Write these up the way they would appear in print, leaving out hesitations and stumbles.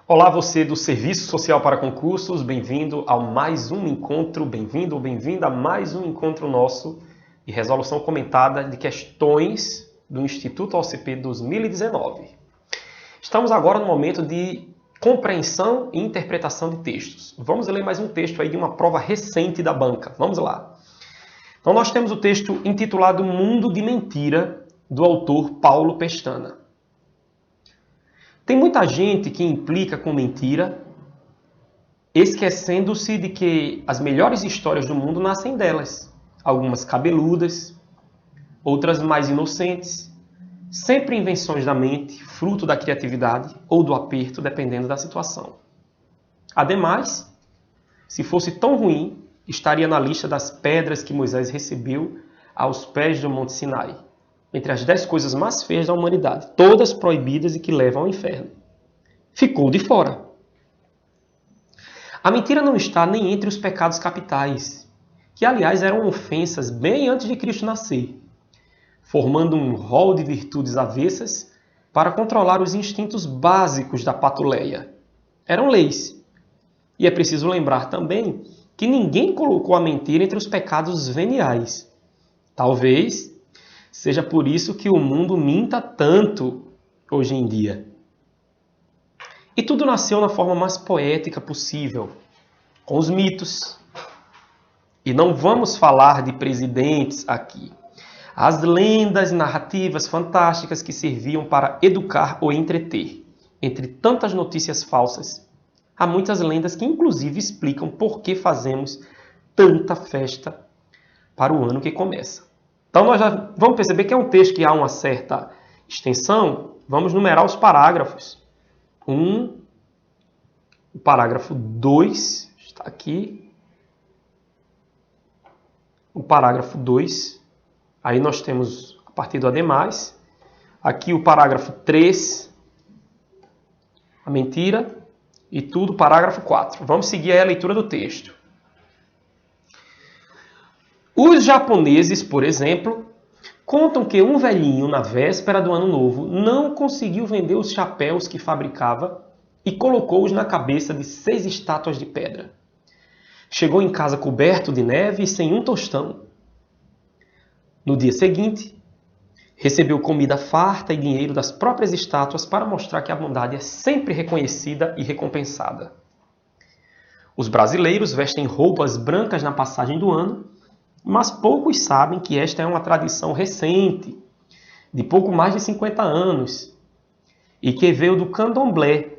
Olá, você do Serviço Social para Concursos, bem-vindo a mais um encontro, bem-vindo ou bem-vinda a mais um encontro nosso de resolução comentada de questões do Instituto OCP 2019. Estamos agora no momento de compreensão e interpretação de textos. Vamos ler mais um texto aí de uma prova recente da banca. Vamos lá. Então nós temos o texto intitulado Mundo de Mentira, do autor Paulo Pestana. Tem muita gente que implica com mentira, esquecendo-se de que as melhores histórias do mundo nascem delas. Algumas cabeludas, outras mais inocentes, sempre invenções da mente, fruto da criatividade ou do aperto, dependendo da situação. Ademais, se fosse tão ruim, estaria na lista das pedras que Moisés recebeu aos pés do Monte Sinai. Entre as 10 coisas mais feias da humanidade, todas proibidas e que levam ao inferno. Ficou de fora. A mentira não está nem entre os pecados capitais, que aliás eram ofensas bem antes de Cristo nascer, formando um rol de virtudes avessas para controlar os instintos básicos da patuleia. Eram leis. E é preciso lembrar também que ninguém colocou a mentira entre os pecados veniais. Talvez seja por isso que o mundo minta tanto hoje em dia. E tudo nasceu na forma mais poética possível, com os mitos. E não vamos falar de presidentes aqui. As lendas narrativas fantásticas que serviam para educar ou entreter. Entre tantas notícias falsas, há muitas lendas que inclusive explicam por que fazemos tanta festa para o ano que começa. Então nós já vamos perceber que é um texto que há uma certa extensão. Vamos numerar os parágrafos. O parágrafo 2 está aqui. O parágrafo 2. Aí nós temos a partir do ademais. Aqui o parágrafo 3. A mentira. E tudo, parágrafo 4. Vamos seguir aí a leitura do texto. Os japoneses, por exemplo, contam que um velhinho, na véspera do Ano Novo, não conseguiu vender os chapéus que fabricava e colocou-os na cabeça de 6 estátuas de pedra. Chegou em casa coberto de neve e sem um tostão. No dia seguinte, recebeu comida farta e dinheiro das próprias estátuas para mostrar que a bondade é sempre reconhecida e recompensada. Os brasileiros vestem roupas brancas na passagem do ano, mas poucos sabem que esta é uma tradição recente, de pouco mais de 50 anos, e que veio do candomblé,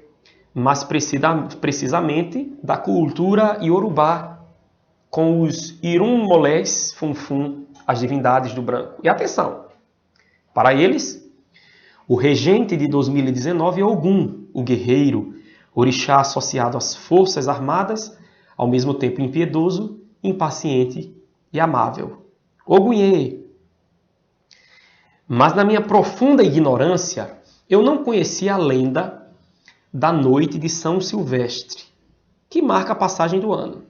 mas precisamente da cultura iorubá, com os irumolés funfun, as divindades do branco. E atenção, para eles, o regente de 2019 é Ogum, o guerreiro, orixá associado às forças armadas, ao mesmo tempo impiedoso, impaciente e amável. Ogunhê! Mas na minha profunda ignorância, eu não conhecia a lenda da noite de São Silvestre, que marca a passagem do ano.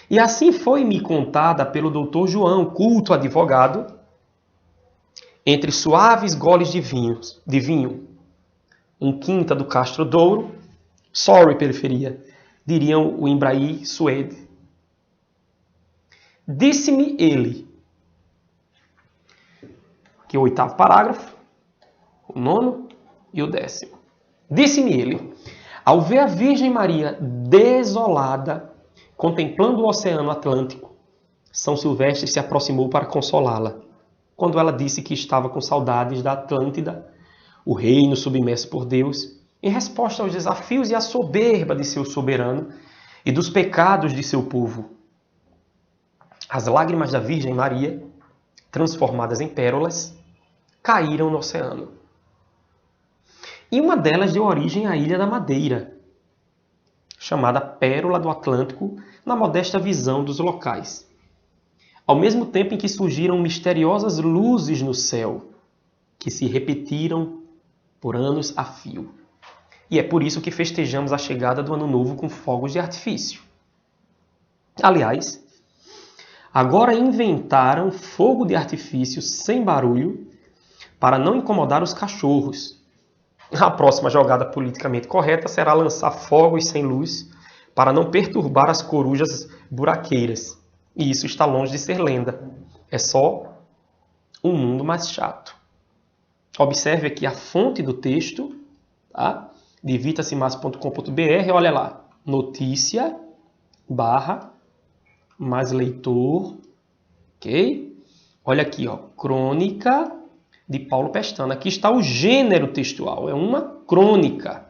E assim foi-me contada pelo Dr. João, culto advogado, entre suaves goles de vinho, em Quinta do Castro Douro, sorry periferia, diriam o Embraí Suede. Disse-me ele, aqui o 8º parágrafo, o 9º e o 10º. Disse-me ele, ao ver a Virgem Maria desolada, contemplando o Oceano Atlântico, São Silvestre se aproximou para consolá-la, quando ela disse que estava com saudades da Atlântida, o reino submerso por Deus, em resposta aos desafios e à soberba de seu soberano e dos pecados de seu povo. As lágrimas da Virgem Maria, transformadas em pérolas, caíram no oceano. E uma delas deu origem à Ilha da Madeira, chamada Pérola do Atlântico, na modesta visão dos locais. Ao mesmo tempo em que surgiram misteriosas luzes no céu, que se repetiram por anos a fio. E é por isso que festejamos a chegada do Ano Novo com fogos de artifício. Aliás, agora inventaram fogo de artifício sem barulho para não incomodar os cachorros. A próxima jogada politicamente correta será lançar fogos sem luz para não perturbar as corujas buraqueiras. E isso está longe de ser lenda. É só um mundo mais chato. Observe aqui a fonte do texto, tá? De vitacimas.com.br, olha lá. Notícia, / mais leitor, ok? Olha aqui, ó, crônica de Paulo Pestana. Aqui está o gênero textual, é uma crônica.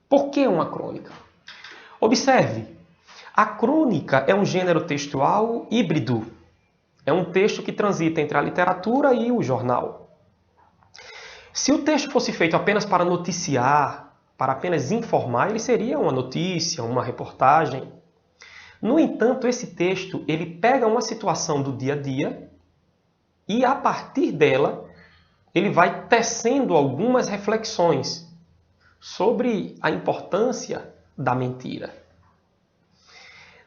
Por que uma crônica? Observe, a crônica é um gênero textual híbrido. É um texto que transita entre a literatura e o jornal. Se o texto fosse feito apenas para noticiar, para apenas informar, ele seria uma notícia, uma reportagem. No entanto, esse texto ele pega uma situação do dia a dia e, a partir dela, ele vai tecendo algumas reflexões sobre a importância da mentira.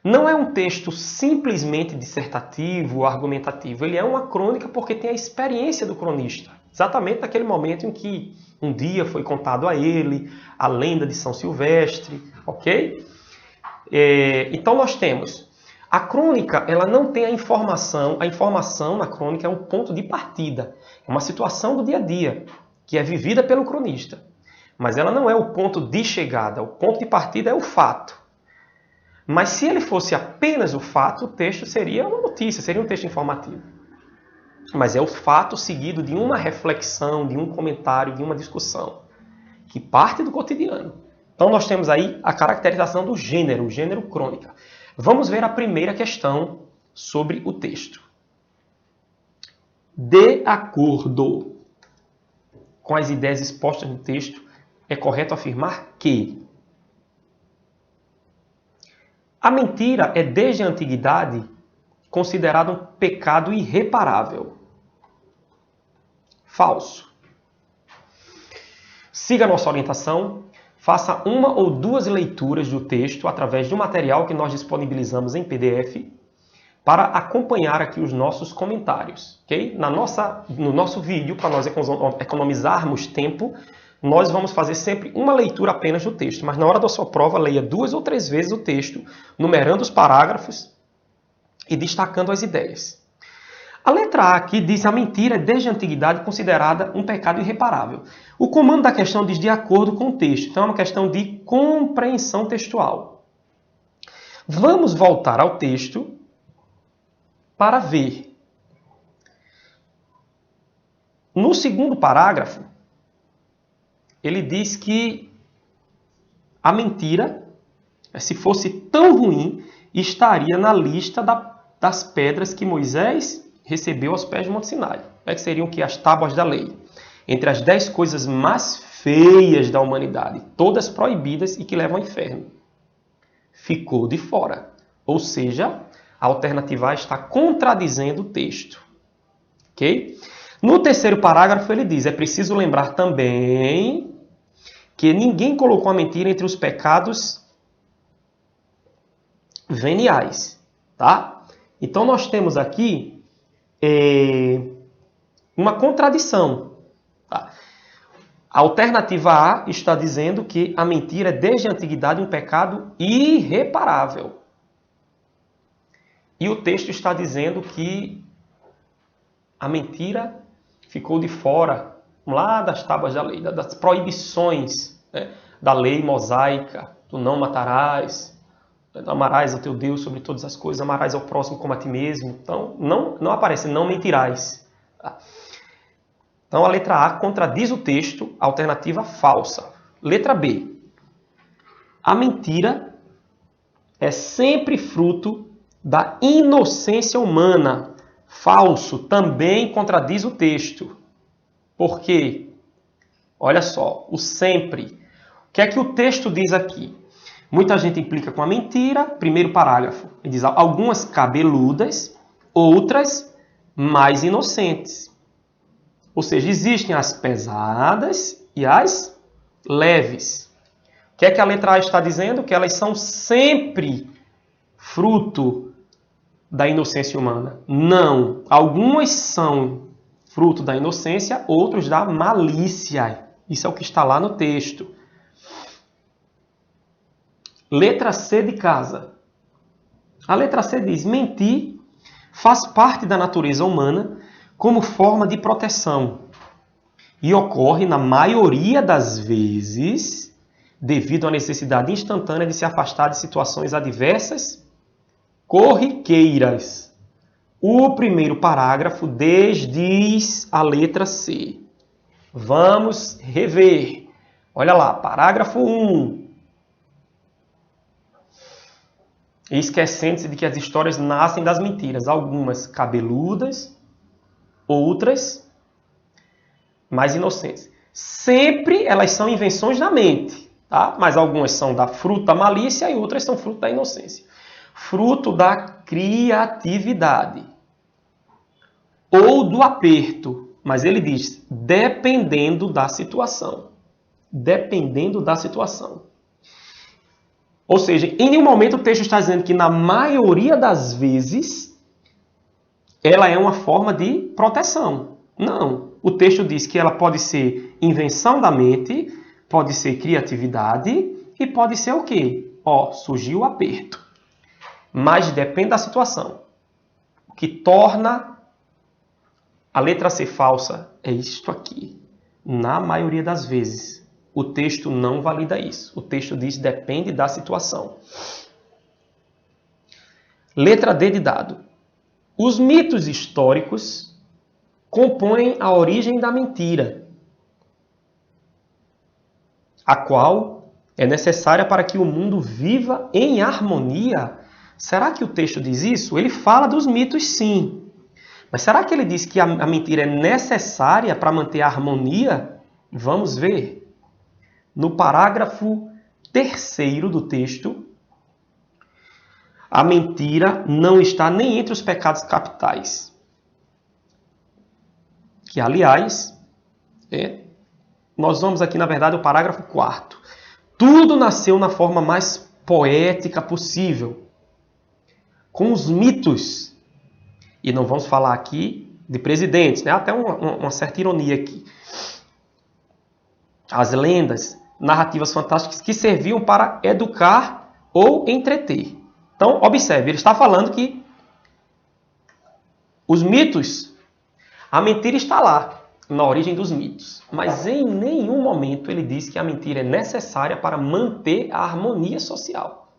Não é um texto simplesmente dissertativo ou argumentativo. Ele é uma crônica porque tem a experiência do cronista. Exatamente naquele momento em que um dia foi contado a ele a lenda de São Silvestre, ok? Então nós temos a crônica, ela não tem a informação na crônica é um ponto de partida, é uma situação do dia a dia que é vivida pelo cronista, mas ela não é o ponto de chegada, o ponto de partida é o fato. Mas se ele fosse apenas o fato, o texto seria uma notícia, seria um texto informativo. Mas é o fato seguido de uma reflexão, de um comentário, de uma discussão, que parte do cotidiano. Então nós temos aí a caracterização do gênero, o gênero crônica. Vamos ver a primeira questão sobre o texto. De acordo com as ideias expostas no texto, é correto afirmar que a mentira é desde a antiguidade considerada um pecado irreparável. Falso. Siga a nossa orientação. Faça uma ou duas leituras do texto através de um material que nós disponibilizamos em PDF para acompanhar aqui os nossos comentários. Okay? No nosso vídeo, para nós economizarmos tempo, nós vamos fazer sempre uma leitura apenas do texto. Mas na hora da sua prova, leia 2 ou 3 vezes o texto, numerando os parágrafos e destacando as ideias. A letra A aqui diz a mentira é desde a antiguidade considerada um pecado irreparável. O comando da questão diz de acordo com o texto. Então é uma questão de compreensão textual. Vamos voltar ao texto para ver. No segundo parágrafo, ele diz que a mentira, se fosse tão ruim, estaria na lista das pedras que Moisés recebeu aos pés do Monte Sinai. Que seriam que as tábuas da lei. Entre as 10 coisas mais feias da humanidade, todas proibidas e que levam ao inferno. Ficou de fora. Ou seja, a alternativa A está contradizendo o texto. Ok? No terceiro parágrafo ele diz, é preciso lembrar também que ninguém colocou a mentira entre os pecados veniais. Tá? Então nós temos aqui uma contradição. Tá? A alternativa A está dizendo que a mentira é desde a antiguidade um pecado irreparável. E o texto está dizendo que a mentira ficou de fora lá das tábuas da lei, das proibições, né, da lei mosaica, do não matarás, amarás ao teu Deus sobre todas as coisas, amarás ao próximo como a ti mesmo. Então, não aparece, não mentirás. Então, a letra A contradiz o texto, alternativa falsa. Letra B. A mentira é sempre fruto da inocência humana. Falso, também contradiz o texto. Por quê? Olha só, o sempre. O que é que o texto diz aqui? Muita gente implica com a mentira. Primeiro parágrafo. Ele diz algumas cabeludas, outras mais inocentes. Ou seja, existem as pesadas e as leves. O que é que a letra A está dizendo? Que elas são sempre fruto da inocência humana. Não. Algumas são fruto da inocência, outros da malícia. Isso é o que está lá no texto. Letra C de casa. A letra C diz: mentir faz parte da natureza humana como forma de proteção e ocorre, na maioria das vezes, devido à necessidade instantânea de se afastar de situações adversas corriqueiras. O primeiro parágrafo desdiz a letra C. Vamos rever. Olha lá, parágrafo 1. Esquecendo-se de que as histórias nascem das mentiras, algumas cabeludas, outras mais inocentes. Sempre elas são invenções da mente, tá? Mas algumas são da fruto da malícia e outras são fruto da inocência. Fruto da criatividade ou do aperto. Mas ele diz, dependendo da situação. Dependendo da situação. Ou seja, em nenhum momento o texto está dizendo que na maioria das vezes ela é uma forma de proteção. Não. O texto diz que ela pode ser invenção da mente, pode ser criatividade e pode ser o quê? Surgiu o aperto. Mas depende da situação. O que torna a letra C falsa é isto aqui. Na maioria das vezes, o texto não valida isso. O texto diz depende da situação. Letra D de dado. Os mitos históricos compõem a origem da mentira, a qual é necessária para que o mundo viva em harmonia. Será que o texto diz isso? Ele fala dos mitos, sim. Mas será que ele diz que a mentira é necessária para manter a harmonia? Vamos ver. No parágrafo 3º do texto, a mentira não está nem entre os pecados capitais. Que, aliás, nós vamos aqui, na verdade, o parágrafo 4º. Tudo nasceu na forma mais poética possível, com os mitos. E não vamos falar aqui de presidentes, né? Até uma certa ironia aqui. As lendas, narrativas fantásticas que serviam para educar ou entreter. Então, observe, ele está falando que os mitos, a mentira está lá, na origem dos mitos. Mas em nenhum momento ele diz que a mentira é necessária para manter a harmonia social.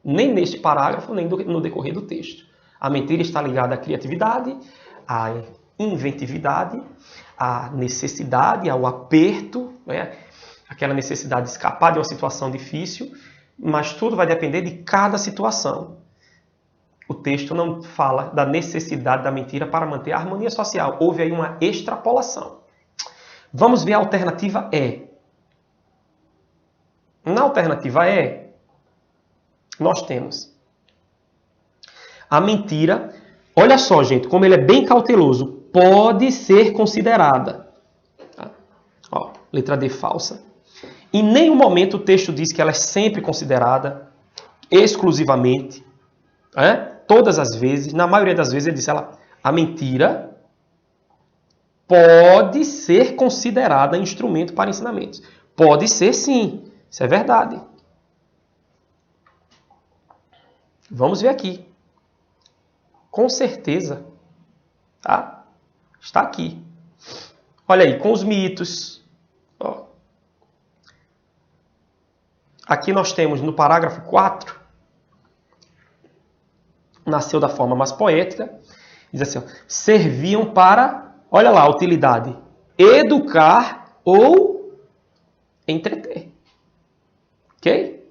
Nem neste parágrafo, nem no decorrer do texto. A mentira está ligada à criatividade, à inventividade, à necessidade, ao aperto, né? Aquela necessidade de escapar de uma situação difícil, mas tudo vai depender de cada situação. O texto não fala da necessidade da mentira para manter a harmonia social. Houve aí uma extrapolação. Vamos ver a alternativa E. Na alternativa E, nós temos a mentira. Olha só, gente, como ele é bem cauteloso. Pode ser considerada. Letra D falsa. Em nenhum momento o texto diz que ela é sempre considerada exclusivamente. Todas as vezes, na maioria das vezes, ele diz a mentira pode ser considerada instrumento para ensinamentos. Pode ser, sim. Isso é verdade. Vamos ver aqui. Com certeza. Tá? Está aqui. Olha aí, com os mitos. Aqui nós temos no parágrafo 4, nasceu da forma mais poética, diz assim, serviam para, olha lá a utilidade, educar ou entreter. Ok?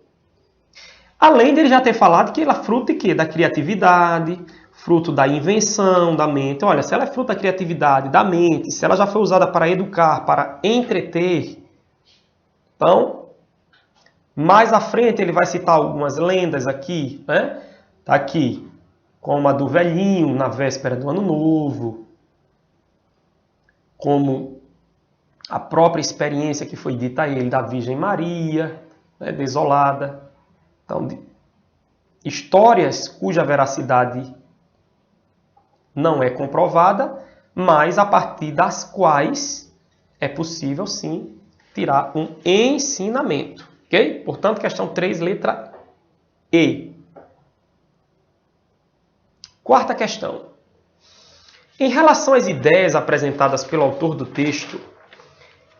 Além de ele já ter falado que ela é fruto de quê? Da criatividade, fruto da invenção da mente. Olha, se ela é fruto da criatividade, da mente, se ela já foi usada para educar, para entreter, então, mais à frente ele vai citar algumas lendas aqui, né? Tá aqui, como a do velhinho na véspera do ano novo, como a própria experiência que foi dita a ele da Virgem Maria, né, desolada. Então, histórias cuja veracidade não é comprovada, mas a partir das quais é possível, sim, tirar um ensinamento. Ok? Portanto, questão 3, letra E. Quarta questão. Em relação às ideias apresentadas pelo autor do texto,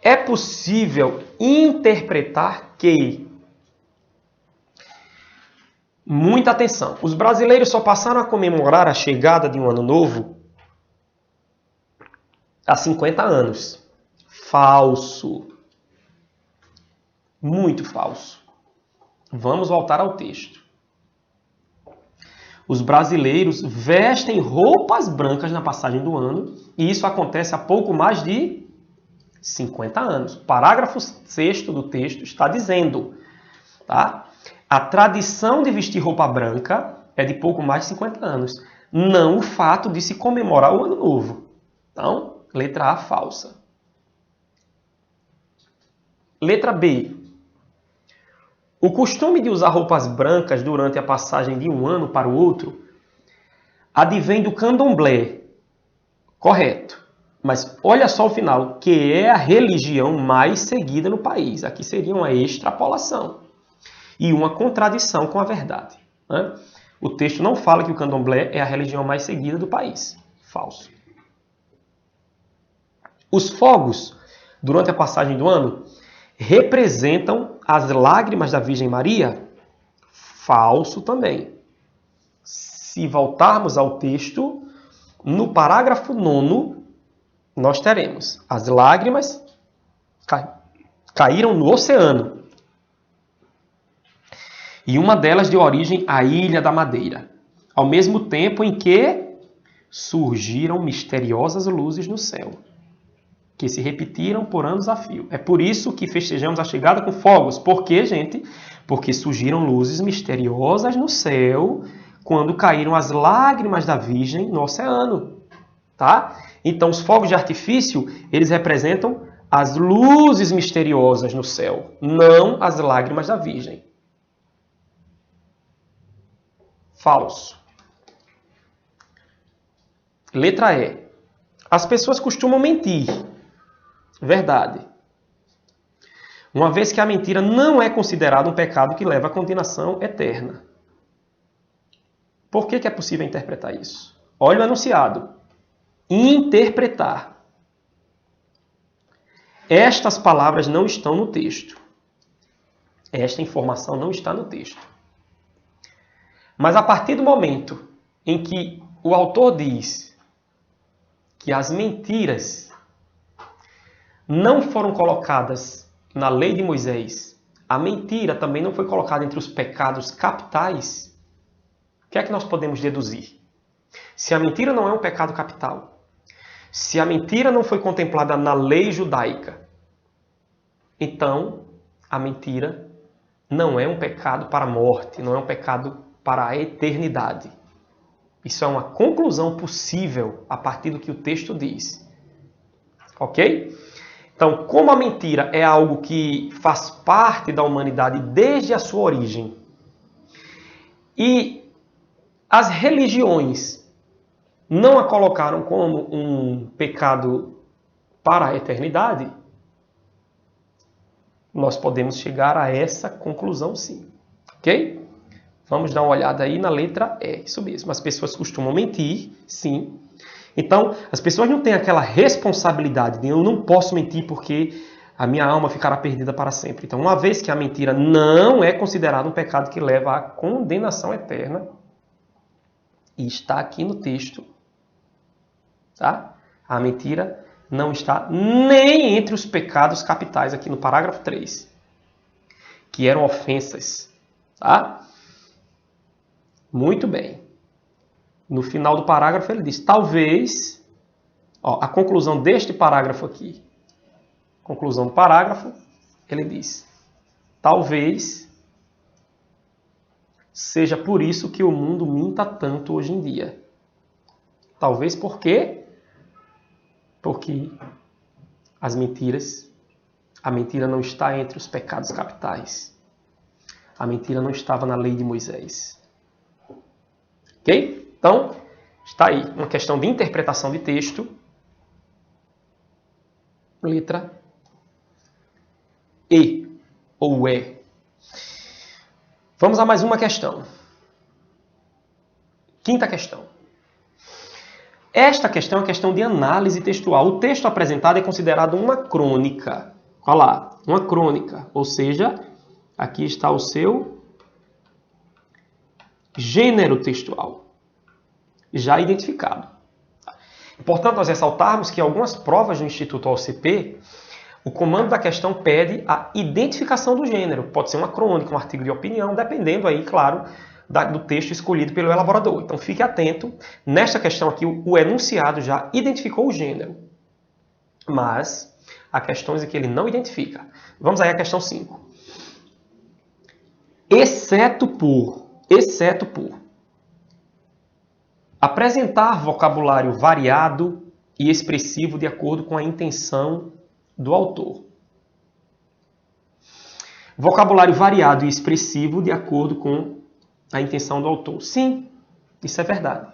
é possível interpretar que... Muita atenção. Os brasileiros só passaram a comemorar a chegada de um ano novo há 50 anos. Falso. Muito falso. Vamos voltar ao texto. Os brasileiros vestem roupas brancas na passagem do ano e isso acontece há pouco mais de 50 anos. O parágrafo 6º do texto está dizendo, tá? A tradição de vestir roupa branca é de pouco mais de 50 anos. Não o fato de se comemorar o ano novo. Então, letra A, falsa. Letra B. O costume de usar roupas brancas durante a passagem de um ano para o outro advém do candomblé. Correto. Mas olha só o final, que é a religião mais seguida no país. Aqui seria uma extrapolação e uma contradição com a verdade, né? O texto não fala que o candomblé é a religião mais seguida do país. Falso. Os fogos, durante a passagem do ano, representam as lágrimas da Virgem Maria? Falso também. Se voltarmos ao texto, no parágrafo 9º, nós teremos as lágrimas caíram no oceano. E uma delas deu origem à Ilha da Madeira, ao mesmo tempo em que surgiram misteriosas luzes no céu, que se repetiram por anos a fio. É por isso que festejamos a chegada com fogos. Por quê, gente? Porque surgiram luzes misteriosas no céu quando caíram as lágrimas da Virgem no oceano. Tá? Então, os fogos de artifício, eles representam as luzes misteriosas no céu, não as lágrimas da Virgem. Falso. Letra E. As pessoas costumam mentir. Verdade. Uma vez que a mentira não é considerada um pecado que leva à condenação eterna. Por que é possível interpretar isso? Olha o enunciado. Interpretar. Estas palavras não estão no texto. Esta informação não está no texto. Mas a partir do momento em que o autor diz que as mentiras não foram colocadas na lei de Moisés, a mentira também não foi colocada entre os pecados capitais, o que é que nós podemos deduzir? Se a mentira não é um pecado capital, se a mentira não foi contemplada na lei judaica, então a mentira não é um pecado para a morte, não é um pecado para a eternidade. Isso é uma conclusão possível a partir do que o texto diz. Ok? Então, como a mentira é algo que faz parte da humanidade desde a sua origem, e as religiões não a colocaram como um pecado para a eternidade, nós podemos chegar a essa conclusão sim. Ok? Vamos dar uma olhada aí na letra E. Isso mesmo. As pessoas costumam mentir, sim. Então, as pessoas não têm aquela responsabilidade de eu não posso mentir porque a minha alma ficará perdida para sempre. Então, uma vez que a mentira não é considerada um pecado que leva à condenação eterna, e está aqui no texto, tá? A mentira não está nem entre os pecados capitais, aqui no parágrafo 3, que eram ofensas, tá? Muito bem. No final do parágrafo ele diz, talvez, a conclusão deste parágrafo aqui, conclusão do parágrafo, ele diz, talvez seja por isso que o mundo minta tanto hoje em dia. Talvez por quê? Porque a mentira não está entre os pecados capitais. A mentira não estava na lei de Moisés. Ok? Então, está aí uma questão de interpretação de texto. Letra e ou é. Vamos a mais uma questão. Quinta questão. Esta questão é uma questão de análise textual. O texto apresentado é considerado uma crônica. Olha lá, uma crônica. Ou seja, aqui está o seu gênero textual, já identificado. Portanto, nós ressaltarmos que em algumas provas do Instituto OCP, o comando da questão pede a identificação do gênero. Pode ser uma crônica, um artigo de opinião, dependendo aí, claro, do texto escolhido pelo elaborador. Então, fique atento. Nesta questão aqui, o enunciado já identificou o gênero. Mas há questões em que ele não identifica. Vamos aí à questão 5. Exceto por apresentar vocabulário variado e expressivo de acordo com a intenção do autor. Vocabulário variado e expressivo de acordo com a intenção do autor. Sim, isso é verdade.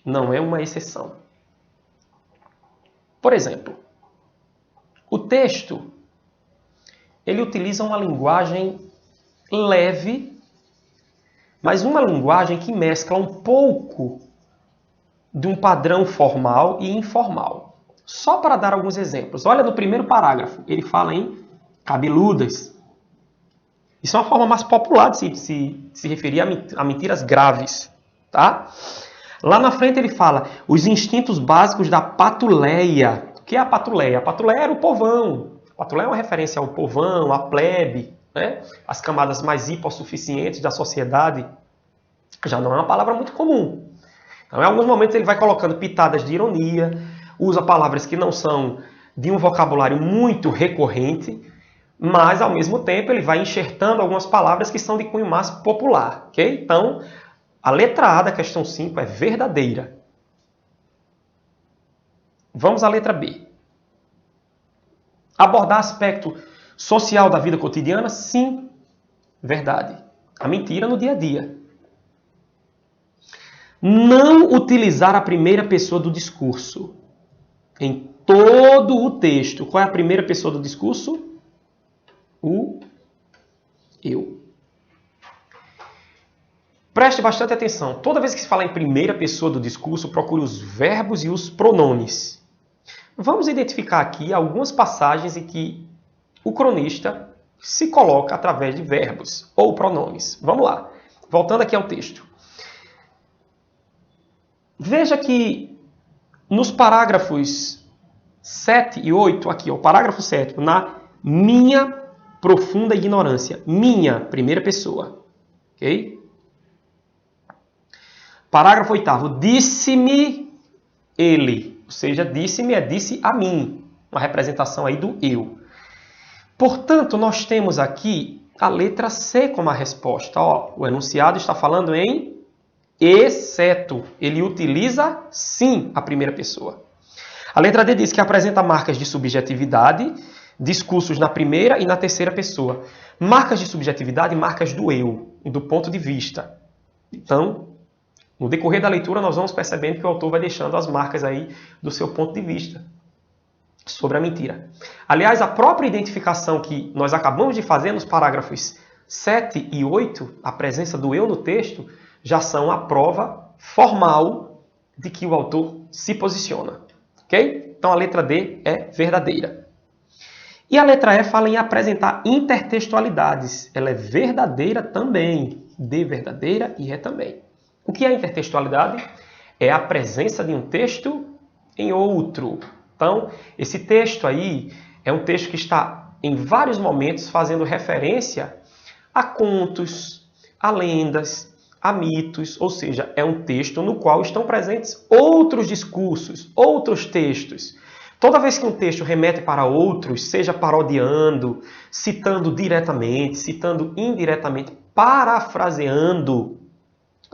Não é uma exceção. Por exemplo, o texto, ele utiliza uma linguagem leve, mas uma linguagem que mescla um pouco de um padrão formal e informal. Só para dar alguns exemplos. Olha no primeiro parágrafo, ele fala em cabeludas. Isso é uma forma mais popular de se referir a mentiras graves. Tá? Lá na frente ele fala os instintos básicos da patuleia. O que é a patuleia? A patuleia era o povão. A patuleia é uma referência ao povão, à plebe, né? As camadas mais hipossuficientes da sociedade. Já não é uma palavra muito comum. Então, em alguns momentos ele vai colocando pitadas de ironia, usa palavras que não são de um vocabulário muito recorrente, mas, ao mesmo tempo, ele vai enxertando algumas palavras que são de cunho mais popular. Okay? Então, a letra A da questão 5 é verdadeira. Vamos à letra B. Abordar aspecto social da vida cotidiana? Sim, verdade. A mentira no dia a dia. Não utilizar a primeira pessoa do discurso. Em todo o texto. Qual é a primeira pessoa do discurso? O eu. Preste bastante atenção. Toda vez que se fala em primeira pessoa do discurso, procure os verbos e os pronomes. Vamos identificar aqui algumas passagens em que o cronista se coloca através de verbos ou pronomes. Vamos lá. Voltando aqui ao texto. Veja que nos parágrafos 7 e 8, aqui, o parágrafo 7, na minha profunda ignorância. Minha, primeira pessoa. Ok? Parágrafo 8º. Disse-me ele. Ou seja, disse-me é disse a mim. Uma representação aí do eu. Portanto, nós temos aqui a letra C como a resposta. Ó, o enunciado está falando em exceto. Ele utiliza, sim, a primeira pessoa. A letra D diz que apresenta marcas de subjetividade, discursos na primeira e na terceira pessoa. Marcas de subjetividade, marcas do eu, e do ponto de vista. Então, no decorrer da leitura, nós vamos percebendo que o autor vai deixando as marcas aí do seu ponto de vista sobre a mentira. Aliás, a própria identificação que nós acabamos de fazer nos parágrafos 7 e 8, a presença do eu no texto, já são a prova formal de que o autor se posiciona. Ok? Então, a letra D é verdadeira. E a letra E fala em apresentar intertextualidades. Ela é verdadeira também. D verdadeira e E também. O que é intertextualidade? É a presença de um texto em outro. Então, esse texto aí é um texto que está em vários momentos fazendo referência a contos, a lendas, a mitos, ou seja, é um texto no qual estão presentes outros discursos, outros textos. Toda vez que um texto remete para outros, seja parodiando, citando diretamente, citando indiretamente, parafraseando,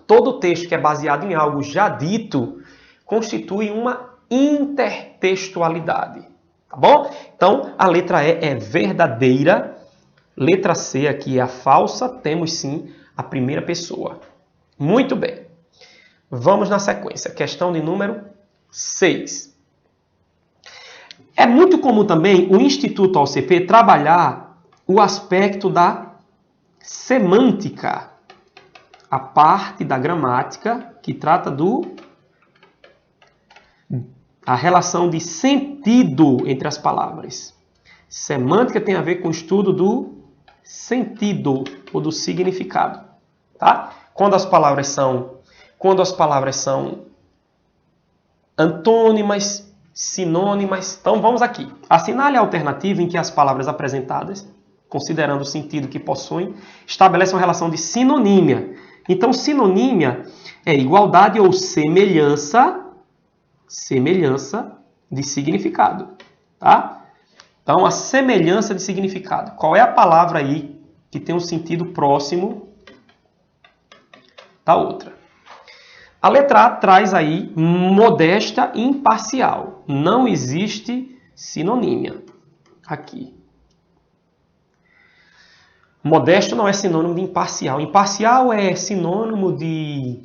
todo texto que é baseado em algo já dito constitui uma intertextualidade. Tá bom? Então, a letra E é verdadeira. Letra C aqui é a falsa. Temos sim a primeira pessoa. Muito bem. Vamos na sequência. Questão de número 6. É muito comum também o Instituto OCP trabalhar o aspecto da semântica, a parte da gramática que trata a relação de sentido entre as palavras. Semântica tem a ver com o estudo do sentido ou do significado, tá? Quando as palavras são antônimas, sinônimas. Então vamos aqui. Assinale a alternativa em que as palavras apresentadas, considerando o sentido que possuem, estabelecem uma relação de sinonímia. Então sinonímia é igualdade ou semelhança de significado, tá? Então, a semelhança de significado. Qual é a palavra aí que tem um sentido próximo da outra? A letra A traz aí modesta e imparcial. Não existe sinonímia aqui. Modesto não é sinônimo de imparcial. Imparcial é sinônimo de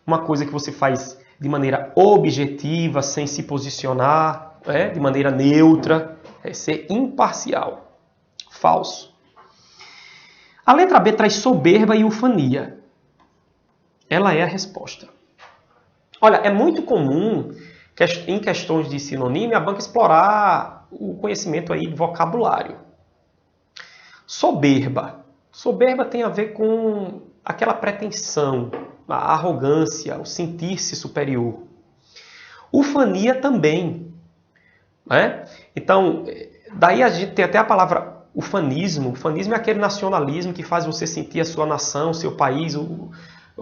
uma coisa que você faz de maneira objetiva, sem se posicionar, de maneira neutra. É ser imparcial. Falso. A letra B traz soberba e ufania. Ela é a resposta. Olha, é muito comum em questões de sinônimo a banca explorar o conhecimento aí de vocabulário. Soberba. Soberba tem a ver com aquela pretensão, a arrogância, o sentir-se superior. Ufania também. Né? Então, daí a gente tem até a palavra ufanismo. Ufanismo é aquele nacionalismo que faz você sentir a sua nação, o seu país,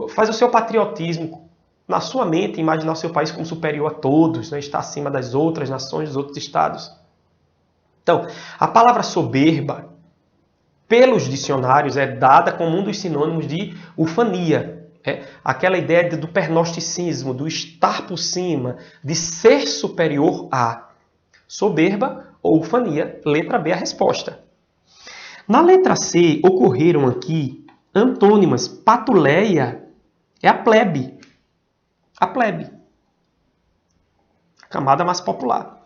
faz o seu patriotismo na sua mente, imaginar o seu país como superior a todos, né? Está acima das outras nações, dos outros estados. Então, a palavra soberba, pelos dicionários, é dada como um dos sinônimos de ufania. Aquela ideia do pernocticismo, do estar por cima, de ser superior a. Soberba ou ufania, letra B a resposta. Na letra C, ocorreram aqui antônimas. Patuleia é a plebe. A plebe. A camada mais popular.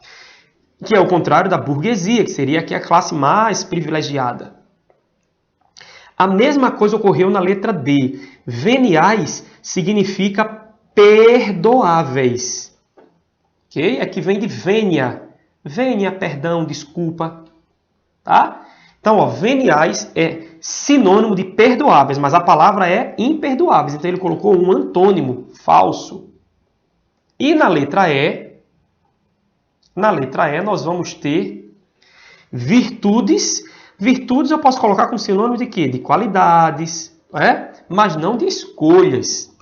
Que é o contrário da burguesia, que seria aqui a classe mais privilegiada. A mesma coisa ocorreu na letra D. Veniais significa perdoáveis. Okay? Aqui vem de vênia. Vênia, perdão, desculpa. Tá? Então, ó, veniais é sinônimo de perdoáveis, mas a palavra é imperdoáveis. Então, ele colocou um antônimo falso. E na letra E nós vamos ter virtudes. Virtudes eu posso colocar como sinônimo de quê? De qualidades, mas não de escolhas.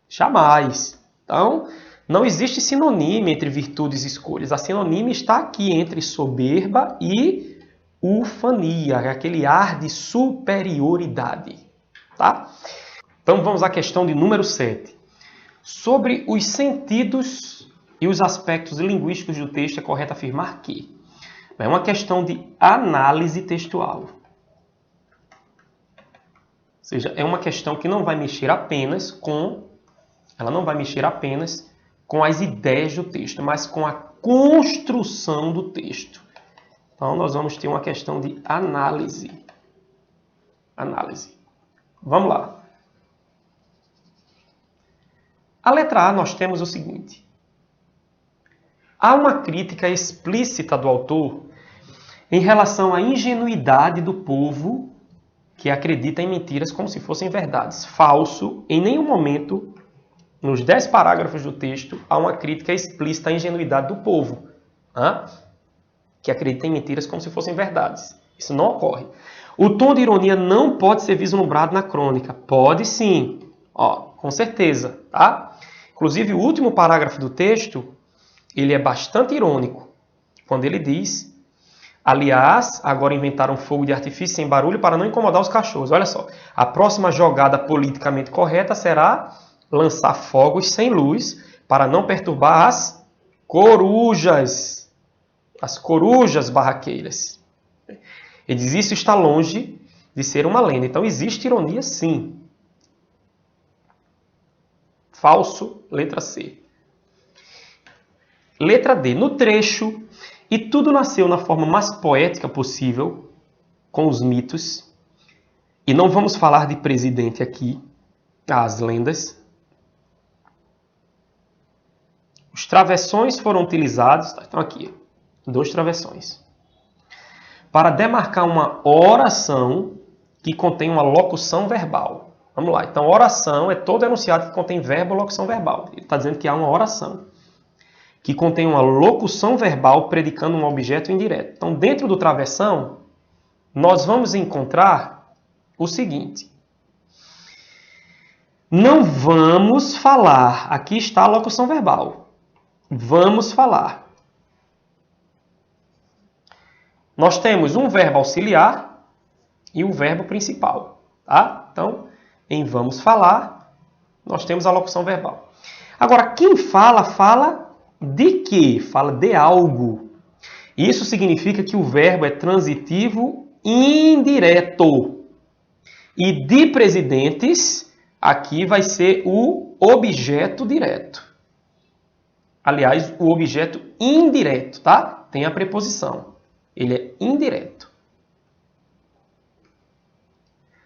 Jamais. Então, não existe sinonímia entre virtudes e escolhas. A sinonímia está aqui entre soberba e ufania, aquele ar de superioridade. Tá? Então vamos à questão de número 7. Sobre os sentidos e os aspectos linguísticos do texto, é correto afirmar que é uma questão de análise textual. Ou seja, é uma questão que não vai mexer apenas com as ideias do texto, mas com a construção do texto. Então, nós vamos ter uma questão de análise. Vamos lá. A letra A, nós temos o seguinte. Há uma crítica explícita do autor em relação à ingenuidade do povo que acredita em mentiras como se fossem verdades. Falso, em nenhum momento, nos 10 parágrafos do texto, há uma crítica explícita à ingenuidade do povo, que acredita em mentiras como se fossem verdades. Isso não ocorre. O tom de ironia não pode ser vislumbrado na crônica. Pode sim, com certeza. Tá? Inclusive, o último parágrafo do texto, ele é bastante irônico, quando ele diz: aliás, agora inventaram fogo de artifício sem barulho para não incomodar os cachorros. Olha só, a próxima jogada politicamente correta será lançar fogos sem luz para não perturbar as corujas. As corujas barraqueiras. Ele diz: isso está longe de ser uma lenda. Então existe ironia sim. Falso, letra C. Letra D. No trecho, E tudo nasceu na forma mais poética possível, com os mitos. E não vamos falar de presidente aqui, as lendas. Os travessões foram utilizados, estão aqui, 2 travessões, para demarcar uma oração que contém uma locução verbal. Vamos lá, então oração é todo enunciado que contém verbo ou locução verbal. Ele está dizendo que há uma oração que contém uma locução verbal predicando um objeto indireto. Então, dentro do travessão, nós vamos encontrar o seguinte. Não vamos falar. Aqui está a locução verbal. Vamos falar. Nós temos um verbo auxiliar e o verbo principal. Tá? Então, em vamos falar, nós temos a locução verbal. Agora, quem fala, fala de quê? Fala de algo. Isso significa que o verbo é transitivo indireto. E de presidentes, aqui vai ser o objeto direto. Aliás, o objeto indireto, tá? Tem a preposição. Ele é indireto.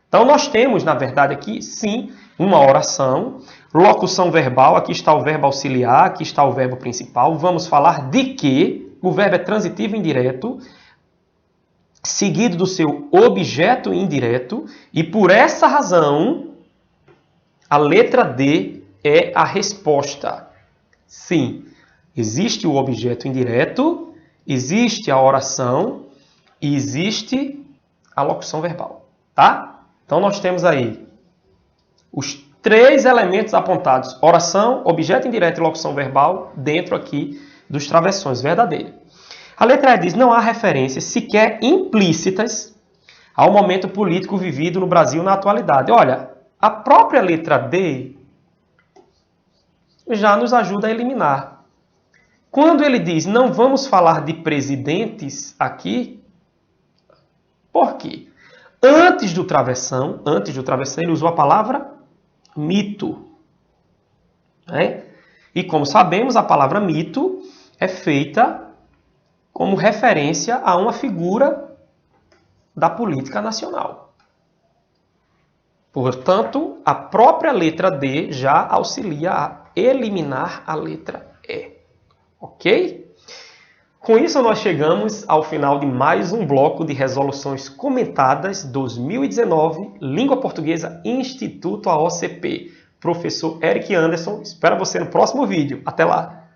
Então, nós temos, na verdade, aqui, sim, uma oração, locução verbal, aqui está o verbo auxiliar, aqui está o verbo principal. Vamos falar de que o verbo é transitivo indireto, seguido do seu objeto indireto, e por essa razão, a letra D é a resposta. Sim, existe o objeto indireto, existe a oração e existe a locução verbal, tá? Então, nós temos aí os 3 elementos apontados, oração, objeto indireto e locução verbal, dentro aqui dos travessões verdadeiros. A letra E diz, não há referências sequer implícitas ao momento político vivido no Brasil na atualidade. Olha, a própria letra D já nos ajuda a eliminar. Quando ele diz, não vamos falar de presidentes aqui, por quê? Antes do travessão, ele usou a palavra mito. Né? E como sabemos, a palavra mito é feita como referência a uma figura da política nacional. Portanto, a própria letra D já auxilia a eliminar a letra E. Ok? Com isso, nós chegamos ao final de mais um bloco de resoluções comentadas 2019, Língua Portuguesa, Instituto AOCP. Professor Eric Anderson, espero você no próximo vídeo. Até lá!